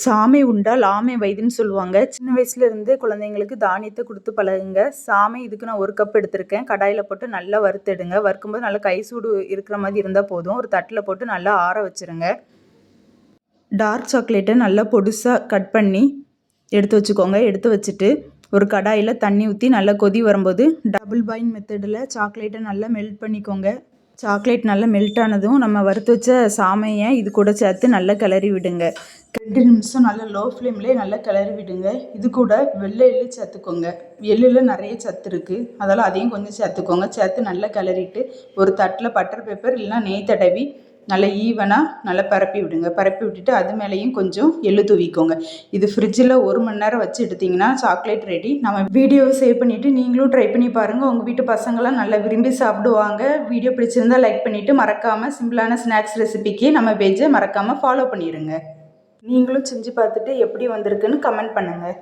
சாமை உண்டால் ஆமை வயதுன்னு சொல்லுவாங்க. சின்ன வயசுலேருந்து குழந்தைங்களுக்கு தானியத்தை கொடுத்து பழகுங்க. சாமை இதுக்கு நான் 1 கப் எடுத்திருக்கேன். கடாயில் போட்டு நல்லா வறுத்தெடுங்க. வறுக்கும்போது நல்லா கை சூடு இருக்கிற மாதிரி இருந்தால் போதும். ஒரு தட்டில் போட்டு நல்லா ஆற வச்சுருங்க. டார்க் சாக்லேட்டை நல்லா பொடுசாக கட் பண்ணி எடுத்து வச்சுக்கோங்க. எடுத்து வச்சுட்டு ஒரு கடாயில் தண்ணி ஊற்றி நல்லா கொதி வரும்போது டபுள் பாயில் மெத்தடில் சாக்லேட்டை நல்லா மெல்ட் பண்ணிக்கோங்க. சாக்லேட் நல்லா மெல்ட் ஆனதும் நம்ம வறுத்து வச்ச சாமையை இது கூட சேர்த்து நல்லா கிளறி விடுங்க. 2 நிமிஷம் நல்லா லோ ஃப்ளேம்லேயே நல்லா கிளறி விடுங்க. இது கூட வெள்ளை எள்ளு சேர்த்துக்கோங்க. எள்ளில் நிறைய சத்து இருக்குது, அதனால் அதையும் கொஞ்சம் சேர்த்துக்கோங்க. சேர்த்து நல்லா கிளறிட்டு ஒரு தட்டில் பட்டர் பேப்பர் இல்லைனா நெய் தடவி நல்லா ஈவனாக நல்லா பரப்பி விடுங்க. பரப்பி விட்டுட்டு அது மேலேயும் கொஞ்சம் எள்ளு தூவிக்கோங்க. இது ஃப்ரிட்ஜில் 1 மணி நேரம் வச்சு எடுத்திங்கன்னா சாக்லேட் ரெடி. நம்ம வீடியோவை சேவ் பண்ணிவிட்டு நீங்களும் ட்ரை பண்ணி பாருங்கள். உங்கள் வீட்டு பசங்களாம் நல்லா விரும்பி சாப்பிடுவாங்க. வீடியோ பிடிச்சிருந்தா லைக் பண்ணிவிட்டு மறக்காமல் சிம்பிளான ஸ்நாக்ஸ் ரெசிபிக்கு நம்ம பேஜை மறக்காமல் ஃபாலோ பண்ணிடுங்க. நீங்களும் செஞ்சு பார்த்துட்டு எப்படி வந்திருக்குன்னு கமெண்ட் பண்ணுங்கள்.